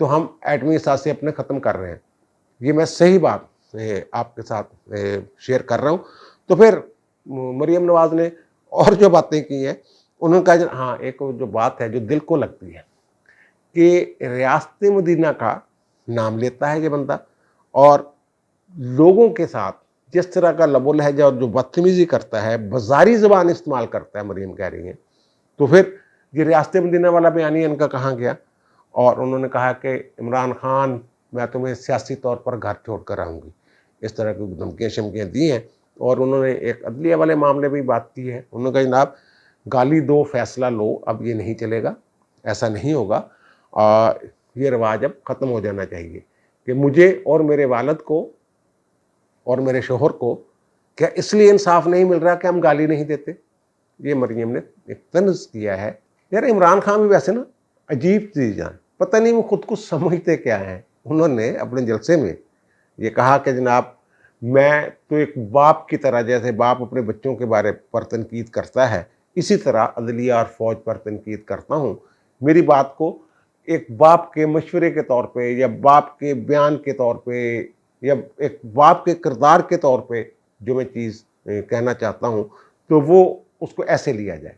تو ہم ایٹمی اثاثے اپنے ختم کر رہے ہیں۔ یہ میں صحیح بات آپ کے ساتھ شیئر کر رہا ہوں۔ تو پھر مریم نواز نے اور جو باتیں کی ہیں، انہوں نے کہا ہاں ایک جو بات ہے جو دل کو لگتی ہے کہ ریاست مدینہ کا نام لیتا ہے یہ بندہ، اور لوگوں کے ساتھ جس طرح کا لب و لہجہ اور جو بدتمیزی کرتا ہے، بازاری زبان استعمال کرتا ہے، مریم کہہ رہی ہیں، تو پھر یہ ریاست مدینہ والا بیانیہ ان کا کہاں گیا؟ اور انہوں نے کہا کہ عمران خان میں تمہیں سیاسی طور پر گھر چھوڑ کر آؤں گی، اس طرح کی دھمکیاں شمکیاں دی ہیں۔ اور انہوں نے ایک عدلیہ والے معاملے بھی بات کی ہے، انہوں نے کہا جناب گالی دو فیصلہ لو، اب یہ نہیں چلے گا، ایسا نہیں ہوگا، یہ رواج اب ختم ہو جانا چاہیے کہ مجھے اور میرے والد کو اور میرے شوہر کو کیا اس لیے انصاف نہیں مل رہا کہ ہم گالی نہیں دیتے؟ یہ مریم نے ایک طنز کیا ہے۔ یار عمران خان بھی ویسے نا عجیب چیز ہے، پتہ نہیں وہ خود کو سمجھتے کیا ہیں۔ انہوں نے اپنے جلسے میں یہ کہا کہ جناب میں تو ایک باپ کی طرح، جیسے باپ اپنے بچوں کے بارے پر تنقید کرتا ہے، اسی طرح عدلیہ اور فوج پر تنقید کرتا ہوں۔ میری بات کو ایک باپ کے مشورے کے طور پہ یا باپ کے بیان کے طور پہ یا ایک باپ کے کردار کے طور پہ جو میں چیز کہنا چاہتا ہوں تو وہ اس کو ایسے لیا جائے۔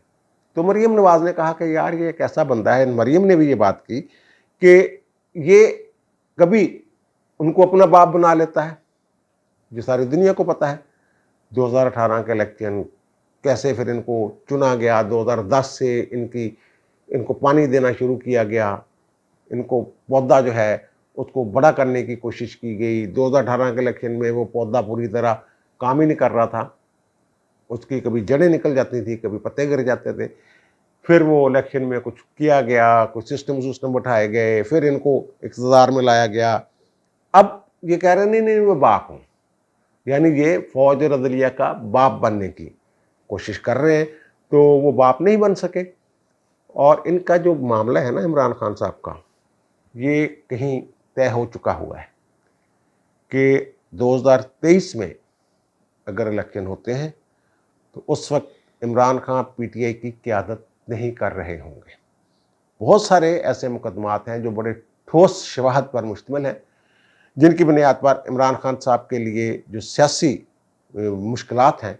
تو مریم نواز نے کہا کہ یار یہ ایک ایسا بندہ ہے، مریم نے بھی یہ بات کی کہ یہ کبھی ان کو اپنا باپ بنا لیتا ہے، جو ساری دنیا کو پتہ ہے۔ 2018 کے الیکشن کیسے پھر ان کو چنا گیا، 2010 سے ان کو پانی دینا شروع کیا گیا، ان کو پودا جو ہے اس کو بڑا کرنے کی کوشش کی گئی۔ 2018 کے الیکشن میں وہ پودا پوری طرح کام ہی نہیں کر رہا تھا، اس کی کبھی جڑیں نکل جاتی تھی، کبھی پتے گر جاتے تھے۔ پھر وہ الیکشن میں کچھ کیا گیا، کچھ سسٹم بٹھائے گئے، پھر ان کو اقتدار میں لایا گیا۔ اب یہ کہہ رہے نہیں میں باپ ہوں، یعنی یہ فوج اور عدلیہ کا باپ بننے کی کوشش کر رہے ہیں، تو وہ باپ نہیں بن سکے۔ اور ان کا جو معاملہ ہے نا عمران خان صاحب کا، یہ کہیں طے ہو چکا ہوا ہے کہ 2023 میں اگر الیکشن ہوتے ہیں تو اس وقت Imran Khan P T I کی قیادت نہیں کر رہے ہوں گے۔ بہت سارے ایسے مقدمات ہیں جو بڑے ٹھوس شواہد پر مشتمل ہیں، جن کی بنیاد پر عمران خان صاحب کے لیے جو سیاسی مشکلات ہیں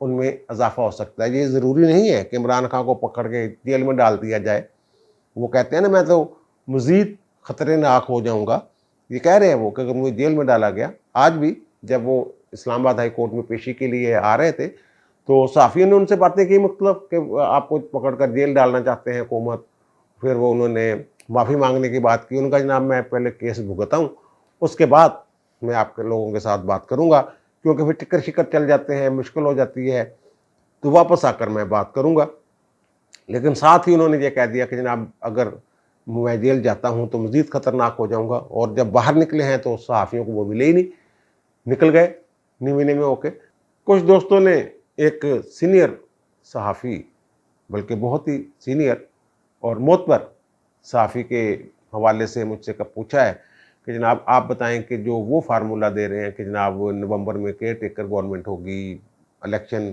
ان میں اضافہ ہو سکتا ہے۔ یہ ضروری نہیں ہے کہ عمران خان کو پکڑ کے جیل میں ڈال دیا جائے۔ وہ کہتے ہیں نا میں تو مزید خطرے ناک ہو جاؤں گا، یہ کہہ رہے ہیں وہ کہ اگر مجھے جیل میں ڈالا گیا۔ آج بھی جب وہ اسلام آباد ہائی کورٹ میں پیشی کے لیے آ رہے تھے تو صحافیوں نے ان سے باتیں کی مختلف کہ آپ کو پکڑ کر جیل ڈالنا چاہتے ہیں حکومت۔ پھر وہ انہوں نے معافی مانگنے کی بات کی، ان کا جناب میں پہلے کیس بھگتا ہوں، اس کے بعد میں آپ کے لوگوں کے ساتھ بات کروں گا، کیونکہ پھر ٹکر شکر چل جاتے ہیں، مشکل ہو جاتی ہے، تو واپس آ کر میں بات کروں گا۔ لیکن ساتھ ہی انہوں نے یہ کہہ دیا کہ جناب اگر میں جیل جاتا ہوں تو مزید خطرناک ہو جاؤں گا۔ اور جب باہر نکلے ہیں تو صحافیوں کو وہ ملے ہی نہیں، نکل گئے نیوے نیوے ہو کے۔ کچھ دوستوں نے ایک سینئر صحافی، بلکہ بہت ہی سینئر اور معتبر صحافی کے حوالے سے مجھ سے پوچھا ہے کہ جناب آپ بتائیں کہ جو وہ فارمولہ دے رہے ہیں کہ جناب نومبر میں کیئر ٹیکر گورنمنٹ ہوگی، الیکشن،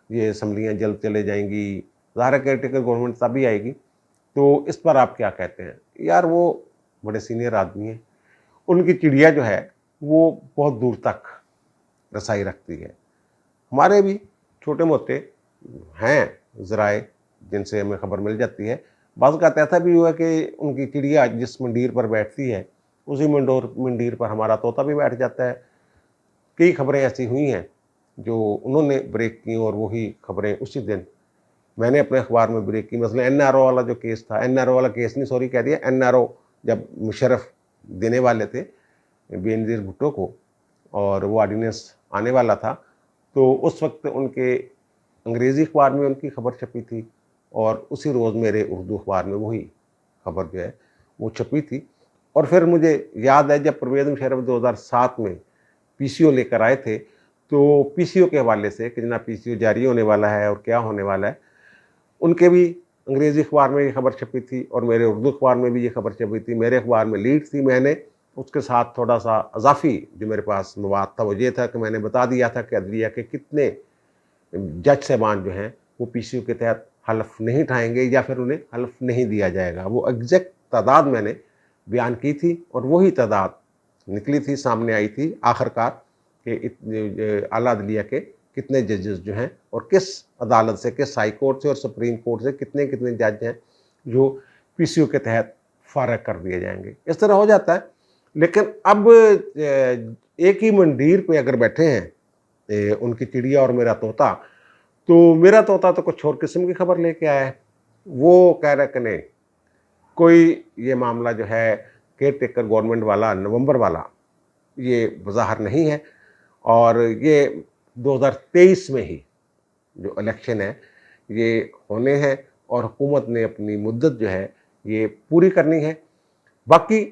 یہ اسمبلیاں جلد چلے جائیں گی، ظاہر کیئر ٹیکر گورنمنٹ تبھی آئے گی، تو اس پر آپ کیا کہتے ہیں؟ یار وہ بڑے سینئر آدمی ہیں، ان کی چڑیا جو ہے وہ بہت دور تک رسائی رکھتی ہے۔ ہمارے بھی چھوٹے موٹے ہیں ذرائع جن سے ہمیں خبر مل جاتی ہے۔ بعض کا ایسا بھی ہوا کہ ان کی چڑیا جس منڈیر پر بیٹھتی ہے اسی منڈیر پر ہمارا طوطا بھی بیٹھ جاتا ہے۔ کئی خبریں ایسی ہوئی ہیں جو انہوں نے بریک کی اور وہی خبریں اسی دن میں نے اپنے اخبار میں بریک کی۔ مثلا این آر او والا جو کیس تھا، این آر او والا کیس نہیں سوری کہہ دیا، این آر او جب مشرف دینے والے تھے بے نظیر بھٹو کو اور وہ آرڈیننس آنے والا تھا، تو اس وقت ان کے انگریزی اخبار میں ان کی خبر چھپی تھی اور اسی روز میرے اردو اخبار میں وہی خبر جو ہے وہ چھپی تھی۔ اور پھر مجھے یاد ہے جب پرویز مشرف 2007 میں پی سی او لے کر آئے تھے تو پی سی او کے حوالے سے کہ جناب پی سی او جاری ہونے والا ہے اور کیا ہونے والا ہے، ان کے بھی انگریزی اخبار میں یہ خبر چھپی تھی اور میرے اردو اخبار میں بھی یہ خبر چھپی تھی۔ میرے اخبار میں لیڈ تھی، میں نے اس کے ساتھ تھوڑا سا اضافی جو میرے پاس مواد تھا وہ یہ تھا کہ میں نے بتا دیا تھا کہ عدلیہ کے کتنے جج صاحبان جو ہیں وہ پی سی او کے تحت حلف نہیں اٹھائیں گے یا پھر انہیں حلف نہیں دیا جائے گا۔ وہ ایگزیکٹ تعداد میں نے بیان کی تھی اور وہی تعداد نکلی تھی، سامنے آئی تھی آخرکار کہ اعلیٰ عدلیہ کے کتنے ججز جو ہیں اور کس عدالت سے، کس ہائی کورٹ سے اور سپریم کورٹ سے کتنے جج ہیں جو پی سی او کے تحت فارغ کر دیے جائیں گے۔ اس طرح ہو جاتا ہے۔ لیکن اب ایک ہی منڈیر پہ اگر بیٹھے ہیں ان کی چڑیا اور میرا طوطا، تو میرا طوطا تو کچھ اور قسم کی خبر لے کے آیا ہے۔ وہ کہہ رہا کہ نہیں، کوئی یہ معاملہ جو ہے کیئر ٹیکر گورنمنٹ والا، نومبر والا، یہ بظاہر نہیں ہے، اور یہ 2023 میں ہی جو الیکشن ہے یہ ہونے ہیں اور حکومت نے اپنی مدت جو ہے یہ پوری کرنی ہے۔ باقی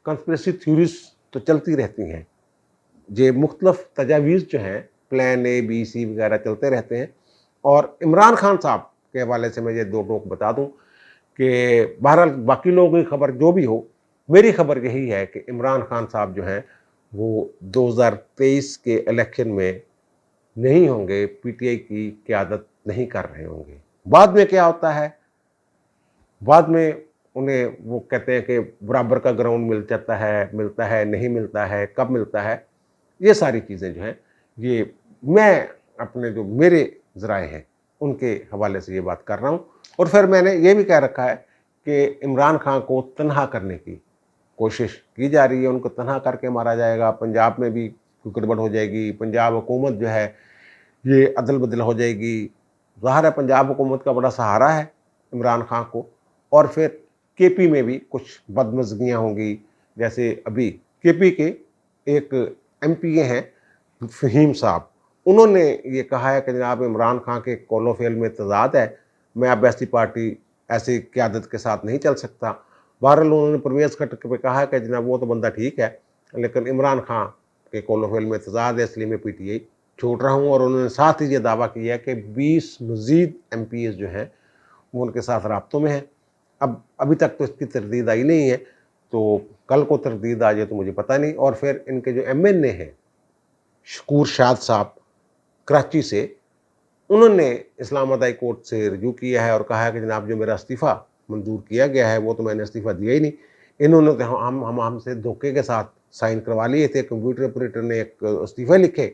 کنسپریسی تھیوریز تو چلتی رہتی ہیں، یہ مختلف تجاویز جو ہیں پلان اے بی سی وغیرہ چلتے رہتے ہیں۔ اور عمران خان صاحب کے حوالے سے میں یہ دو ٹوک بتا دوں کہ بہرحال باقی لوگوں کی خبر جو بھی ہو، میری خبر یہی ہے کہ عمران خان صاحب جو ہیں وہ 2023 کے الیکشن میں نہیں ہوں گے، پی ٹی آئی کی قیادت نہیں کر رہے ہوں گے۔ بعد میں کیا ہوتا ہے، بعد میں انہیں وہ کہتے ہیں کہ برابر کا گراؤنڈ ملتا ہے نہیں ملتا ہے، کب ملتا ہے، یہ ساری چیزیں جو ہیں یہ میں اپنے جو میرے ذرائع ہیں ان کے حوالے سے یہ بات کر رہا ہوں۔ اور پھر میں نے یہ بھی کہہ رکھا ہے کہ عمران خان کو تنہا کرنے کی کوشش کی جا رہی ہے، ان کو تنہا کر کے مارا جائے گا، پنجاب میں بھی گڑبڑ ہو جائے گی، پنجاب حکومت جو ہے یہ عدل بدل ہو جائے گی۔ ظاہر ہے پنجاب حکومت کا بڑا سہارا ہے عمران خان کو، اور پھر کے پی میں بھی کچھ بدمزگیاں ہوں گی، جیسے ابھی کے پی کے ایک ایم پی اے ہیں فہیم صاحب، انہوں نے یہ کہا ہے کہ جناب عمران خان کے قول و فعل میں تضاد ہے، میں اب ایسی پارٹی ایسی قیادت کے ساتھ نہیں چل سکتا۔ بہرحال انہوں نے پرویز خٹک پہ کہا کہ جناب وہ تو بندہ ٹھیک ہے، لیکن عمران خان کے قول و فعل میں تضاد ہے، اس لیے میں پی ٹی آئی چھوڑ رہا ہوں۔ اور انہوں نے ساتھ ہی یہ دعویٰ کیا ہے کہ 20 مزید ایم پی ایز جو ہیں وہ ان کے ساتھ رابطوں میں ہیں۔ ابھی تک تو اس کی تردید آئی نہیں ہے، تو کل کو تردید آ جائے تو مجھے پتہ نہیں۔ اور پھر ان کے جو ایم این اے ہیں شکور شاد صاحب کراچی سے، انہوں نے اسلام آباد ہائی کورٹ سے رجوع کیا ہے اور کہا ہے کہ جناب جو میرا استعفیٰ منظور کیا گیا ہے وہ تو میں نے استعفیٰ دیا ہی نہیں، انہوں نے ہم سے دھوکے کے ساتھ سائن کروا لیے تھے، کمپیوٹر آپریٹر نے ایک استعفے لکھے،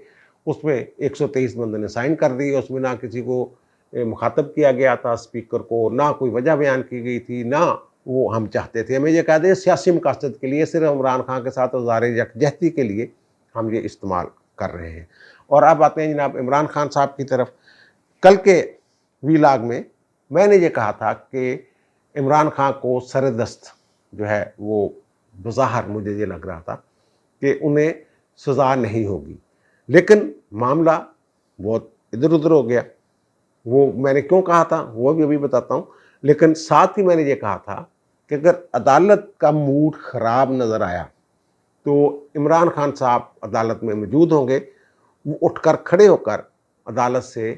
اس میں 123 بندوں نے سائن کر دی، اس میں نہ کسی کو مخاطب کیا گیا تھا اسپیکر کو، نہ کوئی وجہ بیان کی گئی تھی، نہ وہ ہم چاہتے تھے، ہمیں یہ کہہ دیں سیاسی مقاصد کے لیے، صرف عمران خان کے ساتھ وزار یکجہتی کے لیے ہم یہ استعمال کر رہے ہیں۔ اور اب آتے ہیں جناب عمران خان صاحب کی طرف۔ کل کے ویلاگ میں نے یہ کہا تھا کہ عمران خان کو سر دست جو ہے وہ بظاہر مجھے یہ لگ رہا تھا کہ انہیں سزا نہیں ہوگی، لیکن معاملہ بہت ادھر ادھر ہو گیا۔ وہ میں نے کیوں کہا تھا وہ بھی ابھی بتاتا ہوں، لیکن ساتھ ہی میں نے یہ کہا تھا کہ اگر عدالت کا موڈ خراب نظر آیا تو عمران خان صاحب عدالت میں موجود ہوں گے، وہ اٹھ کر کھڑے ہو کر عدالت سے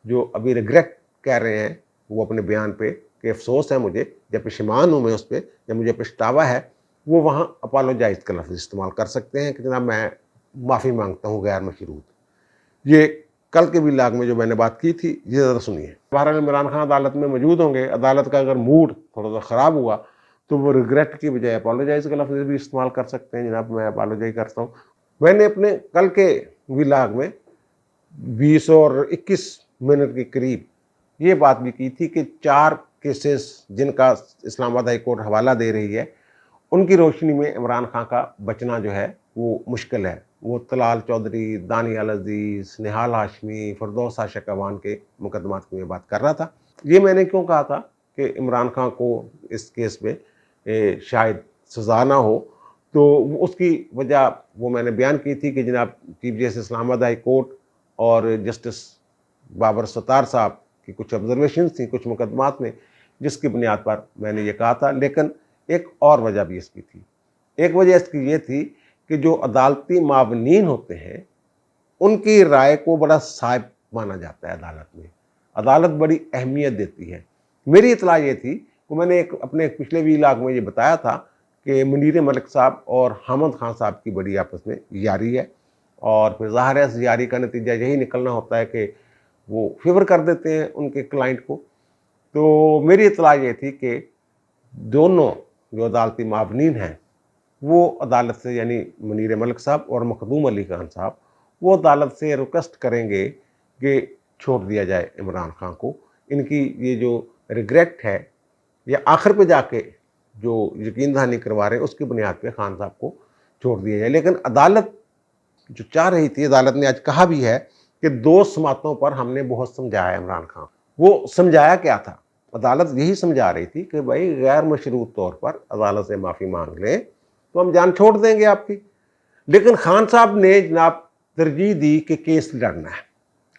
جو ابھی ریگریٹ کہہ رہے ہیں وہ اپنے بیان پہ کہ افسوس ہے مجھے یا پشیمان ہوں میں اس پہ یا مجھے پچھتاوا ہے، وہ وہاں اپالوجائز کا لفظ استعمال کر سکتے ہیں کہ جناب میں معافی مانگتا ہوں غیر مشروط۔ یہ کل کے ویلاگ میں جو میں نے بات کی تھی یہ ذرا سنیے۔ بہرحال عمران خان عدالت میں موجود ہوں گے، عدالت کا اگر موڈ تھوڑا سا خراب ہوا تو وہ ریگریٹ کی بجائے اپالوجائز کا لفظ بھی استعمال کر سکتے ہیں، جناب میں اپالوجائز کرتا ہوں۔ میں نے اپنے کل کے ویلاگ میں 20 اور 21 منٹ کے قریب یہ بات بھی کی تھی کہ 4 کیسز جن کا اسلام آباد ہائی کورٹ حوالہ دے رہی ہے، ان کی روشنی میں عمران خان کا بچنا جو ہے وہ مشکل ہے۔ وہ طلال چودھری، دانیال عزیز، نہال ہاشمی، فردوس عاشق اعوان کے مقدمات کی میں بات کر رہا تھا۔ یہ میں نے کیوں کہا تھا کہ عمران خان کو اس کیس میں شاید سزا نہ ہو، تو اس کی وجہ وہ میں نے بیان کی تھی کہ جناب چیف جسٹس اسلام آباد ہائی کورٹ اور جسٹس بابر ستار صاحب کی کچھ آبزرویشنز تھیں کچھ مقدمات میں، جس کی بنیاد پر میں نے یہ کہا تھا۔ لیکن ایک اور وجہ بھی اس کی تھی، ایک وجہ اس کی یہ تھی کہ جو عدالتی معاونین ہوتے ہیں ان کی رائے کو بڑا صائب مانا جاتا ہے عدالت میں، عدالت بڑی اہمیت دیتی ہے۔ میری اطلاع یہ تھی کہ میں نے اپنے پچھلے ویلاگ میں یہ بتایا تھا کہ منیر ملک صاحب اور حامد خان صاحب کی بڑی آپس میں یاری ہے، اور پھر ظاہر ہے اس یاری کا نتیجہ یہی نکلنا ہوتا ہے کہ وہ فیور کر دیتے ہیں ان کے کلائنٹ کو۔ تو میری اطلاع یہ تھی کہ دونوں جو عدالتی معاونین ہیں وہ عدالت سے یعنی منیر ملک صاحب اور مخدوم علی خان صاحب وہ عدالت سے ریکویسٹ کریں گے کہ چھوڑ دیا جائے عمران خان کو. ان کی یہ جو ریگریٹ ہے یا آخر پہ جا کے جو یقین دہانی کروا رہے ہیں اس کی بنیاد پہ خان صاحب کو چھوڑ دیا جائے. لیکن عدالت جو چاہ رہی تھی، عدالت نے آج کہا بھی ہے کہ 2 سماعتوں پر ہم نے بہت سمجھایا عمران خان. وہ سمجھایا کیا تھا؟ عدالت یہی سمجھا رہی تھی کہ بھائی غیر مشروط طور پر عدالت سے معافی مانگ لیں تو ہم جان چھوڑ دیں گے آپ کی. لیکن خان صاحب نے جناب ترجیح دی کہ کیس لڑنا ہے.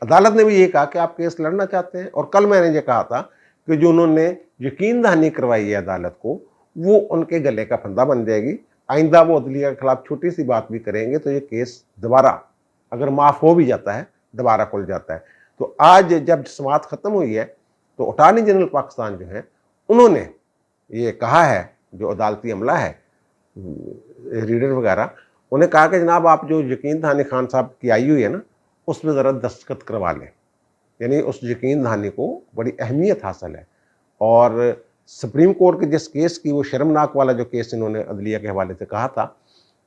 عدالت نے بھی یہ کہا کہ آپ کیس لڑنا چاہتے ہیں، اور کل میں نے یہ کہا تھا کہ جو انہوں نے یقین دہانی کروائی ہے عدالت کو وہ ان کے گلے کا پھندہ بن جائے گی. آئندہ وہ عدلیہ کے خلاف چھوٹی سی بات بھی کریں گے تو یہ کیس دوبارہ اگر معاف ہو بھی جاتا ہے دوبارہ کھل جاتا ہے. تو آج جب سماعت ختم ہوئی ہے تو اٹارنی جنرل پاکستان جو ہیں انہوں نے یہ کہا ہے، جو عدالتی عملہ ہے ریڈر وغیرہ، انہیں کہا کہ جناب آپ جو یقین دہانی خان صاحب کی آئی ہوئی ہے نا اس میں ذرا دستخط کروا لیں. یعنی اس یقین دہانی کو بڑی اہمیت حاصل ہے. اور سپریم کورٹ کے جس کیس کی وہ شرمناک والا جو کیس انہوں نے عدلیہ کے حوالے سے کہا تھا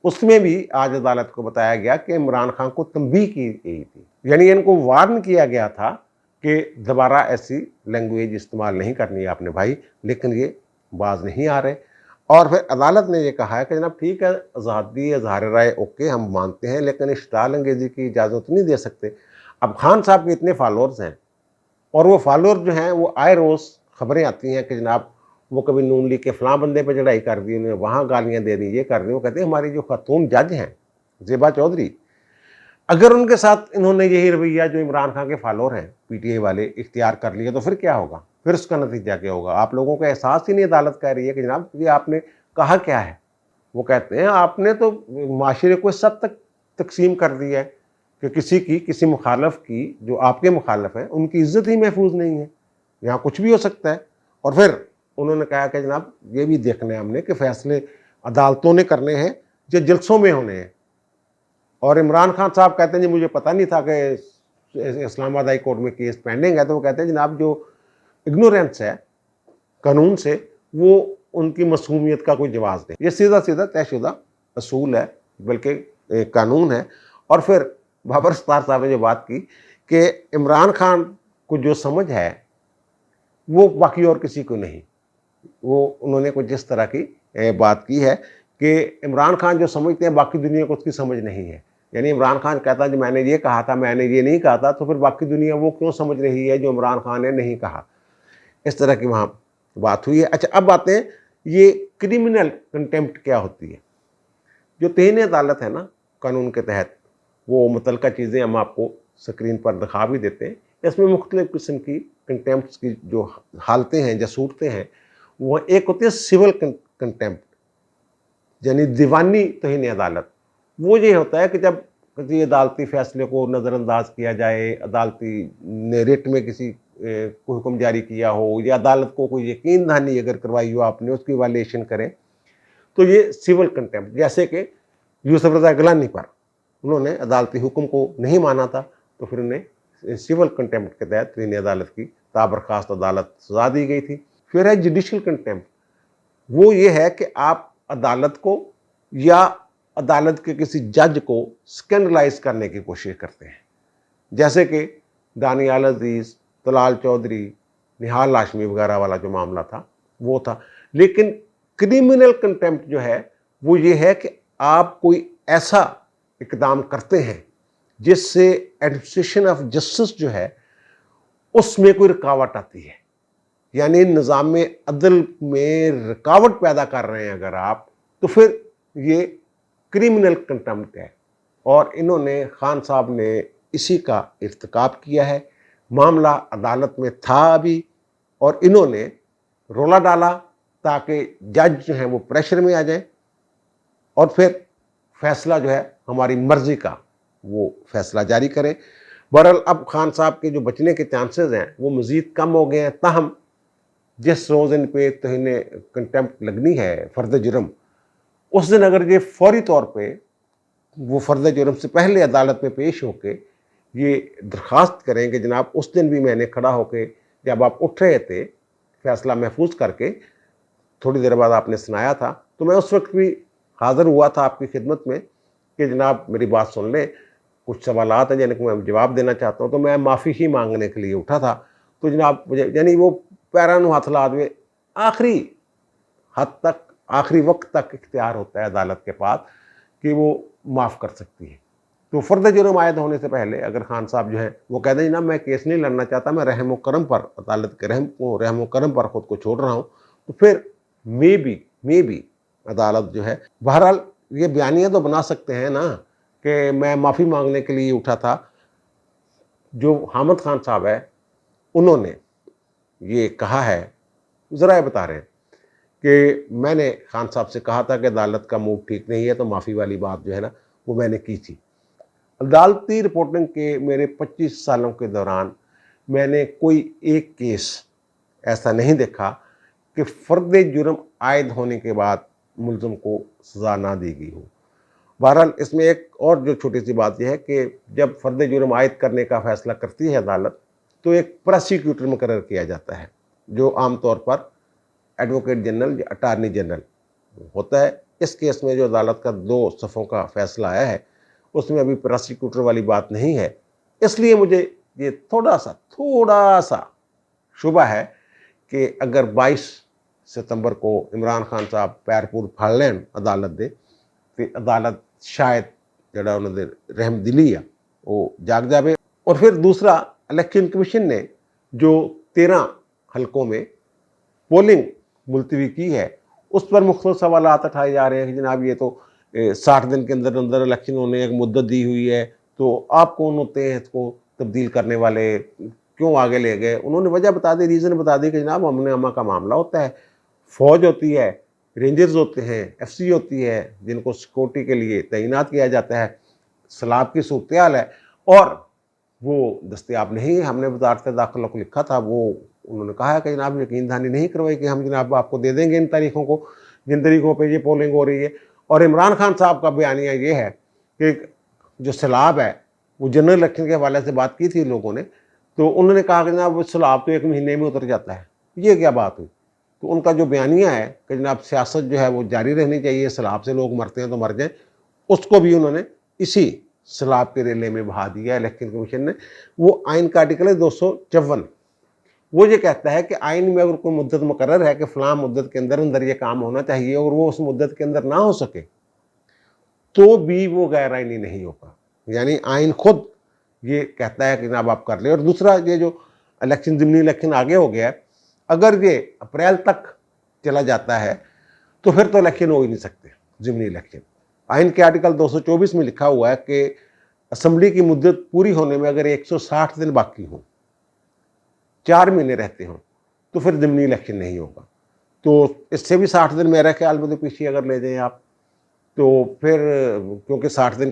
اس میں بھی آج عدالت کو بتایا گیا کہ عمران خان کو تنبیہ کی گئی تھی. یعنی ان کو وارن کیا گیا تھا کہ دوبارہ ایسی لینگویج استعمال نہیں کرنی ہے آپ نے بھائی، لیکن یہ باز نہیں آ رہے. اور پھر عدالت نے یہ کہا ہے کہ جناب ٹھیک ہے آزادی اظہار رائے اوکے ہم مانتے ہیں، لیکن اشتعال انگیزی کی اجازت نہیں دے سکتے. اب خان صاحب کے اتنے فالورز ہیں اور وہ فالوور جو ہیں وہ آئے روز خبریں آتی ہیں کہ جناب وہ کبھی نون لیگ کے فلاں بندے پہ چڑھائی کر دی، انہیں وہاں گالیاں دے دی، یہ کر دی. وہ کہتے ہیں ہماری جو خاتون جج ہیں زیبا چودھری، اگر ان کے ساتھ انہوں نے یہی رویہ جو عمران خان کے فالوور ہیں پی ٹی آئی والے اختیار کر لیا تو پھر کیا ہوگا؟ پھر اس کا نتیجہ کیا ہوگا؟ آپ لوگوں کا احساس ہی نہیں. عدالت کہہ رہی ہے کہ جناب یہ آپ نے کہا کیا ہے. وہ کہتے ہیں آپ نے تو معاشرے کو اس حد تک تقسیم کر دیا ہے کہ کسی مخالف کی جو آپ کے مخالف ہیں ان کی عزت ہی محفوظ نہیں ہے، یہاں کچھ بھی ہو سکتا ہے. اور پھر انہوں نے کہا کہ جناب یہ بھی دیکھنا ہے ہم نے کہ فیصلے عدالتوں نے کرنے ہیں جو جلسوں میں ہونے ہیں. اور عمران خان صاحب کہتے ہیں جی مجھے پتہ نہیں تھا کہ اسلام آباد ہائی کورٹ میں کیس پینڈنگ ہے. تو وہ کہتے ہیں جناب جو اگنورینس ہے قانون سے وہ ان کی معصومیت کا کوئی جواز نہیں. یہ سیدھا سیدھا طے شدہ اصول ہے، بلکہ قانون ہے. اور پھر بابر ستار صاحب نے جو بات کی کہ عمران خان کو جو سمجھ ہے وہ باقی اور کسی کو نہیں. وہ انہوں نے کچھ اس طرح کی بات کی ہے کہ عمران خان جو سمجھتے ہیں باقی دنیا کو اس کی سمجھ نہیں ہے. یعنی عمران خان کہتا ہے جو میں نے یہ کہا تھا میں نے یہ نہیں کہا تھا، تو پھر باقی دنیا وہ کیوں سمجھ رہی ہے جو عمران خان نے نہیں کہا. اس طرح کی وہاں بات ہوئی ہے. اچھا اب باتیں یہ کرمنل کنٹیمپٹ کیا ہوتی ہے. جو تہین عدالت ہے نا قانون کے تحت، وہ متعلقہ چیزیں ہم آپ کو سکرین پر دکھا بھی دیتے ہیں. اس میں مختلف قسم کی کنٹیمپٹس کی جو حالتیں ہیں یا صورتیں ہیں وہ ایک ہوتی ہے سول کنٹیمپٹ یعنی دیوانی توہین عدالت. وہ یہ ہوتا ہے کہ جب کسی عدالتی فیصلے کو نظر انداز کیا جائے، عدالتی نے ریٹ میں کسی کو حکم جاری کیا ہو یا عدالت کو کوئی یقین دہانی اگر کروائی ہو آپ نے اس کی وائلیشن کرے تو یہ سول کنٹیمپٹ. جیسے کہ یوسف رضا گیلانی پر انہوں نے عدالتی حکم کو نہیں مانا تھا تو پھر انہیں سول کنٹیمپٹ کے تحت توہین عدالت کی تابرخاست عدالت سزا دی گئی تھی. پھر ہے جوڈیشل کنٹیمپٹ. وہ یہ ہے کہ آپ عدالت کو یا عدالت کے کسی جج کو سکینڈلائز کرنے کی کوشش کرتے ہیں، جیسے کہ دانیال عزیز، طلال چودھری، نہال ہاشمی وغیرہ والا جو معاملہ تھا وہ تھا. لیکن کرمنل کنٹیمپٹ جو ہے وہ یہ ہے کہ آپ کوئی ایسا اقدام کرتے ہیں جس سے ایڈمنسٹریشن آف جسٹس جو ہے اس میں کوئی رکاوٹ آتی ہے. یعنی نظام عدل میں رکاوٹ پیدا کر رہے ہیں اگر آپ، تو پھر یہ کرمنل کنٹیمپٹ ہے. اور انہوں نے خان صاحب نے اسی کا ارتکاب کیا ہے. معاملہ عدالت میں تھا ابھی اور انہوں نے رولا ڈالا تاکہ جج جو ہیں وہ پریشر میں آ جائیں اور پھر فیصلہ جو ہے ہماری مرضی کا وہ فیصلہ جاری کریں. بہرحال اب خان صاحب کے جو بچنے کے چانسز ہیں وہ مزید کم ہو گئے ہیں. تاہم جس روز ان پہ توہین کنٹیمپٹ لگنی ہے فرد جرم، اس دن اگر یہ فوری طور پہ وہ فرد جرم سے پہلے عدالت میں پیش ہو کے یہ درخواست کریں کہ جناب اس دن بھی میں نے کھڑا ہو کے جب آپ اٹھ رہے تھے فیصلہ محفوظ کر کے تھوڑی دیر بعد آپ نے سنایا تھا تو میں اس وقت بھی حاضر ہوا تھا آپ کی خدمت میں کہ جناب میری بات سن لیں، کچھ سوالات ہیں جن کو میں جواب دینا چاہتا ہوں، تو میں معافی ہی مانگنے کے لیے اٹھا تھا. تو جناب مجھے یعنی وہ پیرانو ہاتھ لادوے آخری حد تک، آخری وقت تک اختیار ہوتا ہے عدالت کے پاس کہ وہ معاف کر سکتی ہے. تو فرد جرم عائد ہونے سے پہلے اگر خان صاحب جو ہے وہ کہہ دیں جناب میں کیس نہیں لڑنا چاہتا، میں رحم و کرم پر، عدالت کے رحم و کرم پر خود کو چھوڑ رہا ہوں، تو پھر مے بی عدالت جو ہے، بہرحال یہ بیانیہ تو بنا سکتے ہیں نا کہ میں معافی مانگنے کے لیے اٹھا تھا. جو حامد خان صاحب ہے انہوں نے یہ کہا ہے، ذرائع بتا رہے ہیں کہ میں نے خان صاحب سے کہا تھا کہ عدالت کا موڈ ٹھیک نہیں ہے، تو معافی والی بات جو ہے نا وہ میں نے کی تھی. عدالتی رپورٹنگ کے میرے 25 سالوں کے دوران میں نے کوئی ایک کیس ایسا نہیں دیکھا کہ فرد جرم عائد ہونے کے بعد ملزم کو سزا نہ دی گئی ہو. بہرحال اس میں ایک اور جو چھوٹی سی بات یہ ہے کہ جب فرد جرم عائد کرنے کا فیصلہ کرتی ہے عدالت، تو ایک پروسیکیوٹر مقرر کیا جاتا ہے جو عام طور پر ایڈوکیٹ جنرل یا اٹارنی جنرل ہوتا ہے. اس کیس میں جو عدالت کا 2 صفوں کا فیصلہ آیا ہے اس میں ابھی پروسیکیوٹر والی بات نہیں ہے. اس لیے مجھے یہ تھوڑا سا شبہ ہے کہ اگر 22 ستمبر کو عمران خان صاحب پیر پور پھاڑ لین عدالت دے تو عدالت شاید جڑا انہوں نے رحم دلی ہے وہ جاگ جاوے. اور پھر دوسرا، الیکشن کمیشن نے جو 13 حلقوں میں پولنگ ملتوی کی ہے اس پر مختلف سوالات اٹھائے جا رہے ہیں کہ جناب یہ تو 60 دن کے اندر اندر الیکشن ہونے ایک مدت دی ہوئی ہے، تو آپ کون ہوتے ہیں اس کو تبدیل کرنے والے، کیوں آگے لے گئے؟ انہوں نے وجہ بتا دی، ریزن بتا دی کہ جناب امن امہ کا معاملہ ہوتا ہے، فوج ہوتی ہے، رینجرز ہوتے ہیں، ایف سی ہوتی ہے جن کو سیکورٹی کے لیے تعینات کیا جاتا ہے، سیلاب کی صورتحال ہے اور وہ دستیاب نہیں. ہم نے وزارت داخلہ کو لکھا تھا، وہ انہوں نے کہا ہے کہ جناب یقین دہانی نہیں کروائی کہ ہم جناب آپ کو دے دیں گے ان تاریخوں کو جن طریقوں پہ یہ پولنگ ہو رہی ہے. اور عمران خان صاحب کا بیانیہ یہ ہے کہ جو سیلاب ہے وہ جنرل الیکشن کے حوالے سے بات کی تھی لوگوں نے، تو انہوں نے کہا کہ جناب وہ سیلاب تو 1 مہینے میں اتر جاتا ہے. یہ کیا بات ہوئی؟ تو ان کا جو بیانیہ ہے کہ جناب سیاست جو ہے وہ جاری رہنی چاہیے، سیلاب سے لوگ مرتے ہیں تو مر جائیں، اس کو بھی انہوں نے اسی سیلاب کے ریلے میں بہا دیا الیکشن کمیشن نے. وہ آئین کا آرٹیکل ہے 254، وہ یہ کہتا ہے کہ آئین میں اگر کوئی مدت مقرر ہے کہ فلاں مدت کے اندر اندر یہ کام ہونا چاہیے اور وہ اس مدت کے اندر نہ ہو سکے تو بھی وہ غیر آئینی نہیں ہوگا. یعنی آئین خود یہ کہتا ہے کہ جناب آپ کر لیں. اور دوسرا یہ جو الیکشن، ضمنی الیکشن آگے ہو گیا ہے، اگر یہ اپریل تک چلا جاتا ہے تو پھر تو الیکشن ہو ہی نہیں سکتے ضمنی الیکشن. آئین کے آرٹیکل 224 میں لکھا ہوا ہے کہ اسمبلی کی مدت پوری ہونے میں اگر 160 دن باقی ہوں، 4 مہینے رہتے ہوں، تو پھر ضمنی الیکشن نہیں ہوگا. تو اس سے بھی 60 دن میرے خیال میں تو پیچھے اگر لے جائیں آپ، تو پھر کیونکہ 60 دن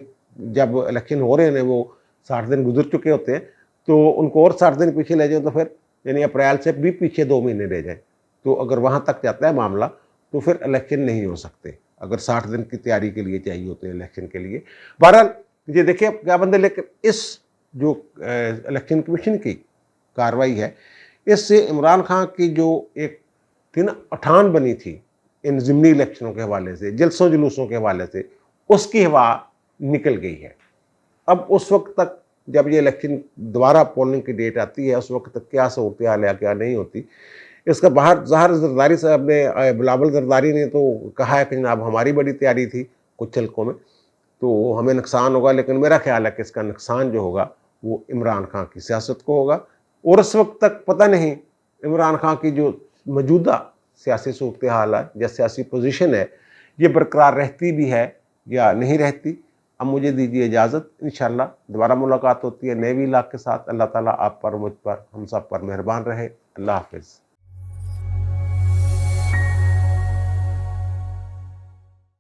جب الیکشن ہو رہے ہیں وہ 60 دن گزر چکے ہوتے ہیں، تو ان کو اور 60 دن پیچھے لے جائیں تو پھر یعنی اپریل سے بھی پیچھے 2 مہینے لے جائیں، تو اگر وہاں تک جاتا ہے معاملہ تو پھر الیکشن نہیں ہو سکتے اگر 60 دن کی تیاری کے لیے چاہیے ہوتے ہیں الیکشن کے لیے. بہرحال یہ دیکھیں کیا بندے، لیکن اس جو الیکشن کمیشن کی کارروائی ہے اس سے عمران خان کی جو ایک دن اٹھان بنی تھی ان ضمنی الیکشنوں کے حوالے سے، جلسوں جلوسوں کے حوالے سے، اس کی ہوا نکل گئی ہے. اب اس وقت تک جب یہ الیکشن دوبارہ پولنگ کی ڈیٹ آتی ہے اس وقت تک کیا صورتحال ہے کیا نہیں ہوتی، اس کا باہر ظاہر زرداری صاحب نے، بلاول زرداری نے تو کہا ہے کہ جناب ہماری بڑی تیاری تھی کچھ حلقوں میں تو ہمیں نقصان ہوگا، لیکن میرا خیال ہے کہ اس کا نقصان جو ہوگا وہ عمران خان کی سیاست کو ہوگا. اور اس وقت تک پتہ نہیں عمران خان کی جو موجودہ سیاسی صورتحال ہے یا سیاسی پوزیشن ہے یہ برقرار رہتی بھی ہے یا نہیں رہتی. اب مجھے دیجیے اجازت، انشاءاللہ دوبارہ ملاقات ہوتی ہے نئے ویلاگ کے ساتھ. اللہ تعالیٰ آپ پر، مجھ پر، ہم سب پر مہربان رہے. اللہ حافظ.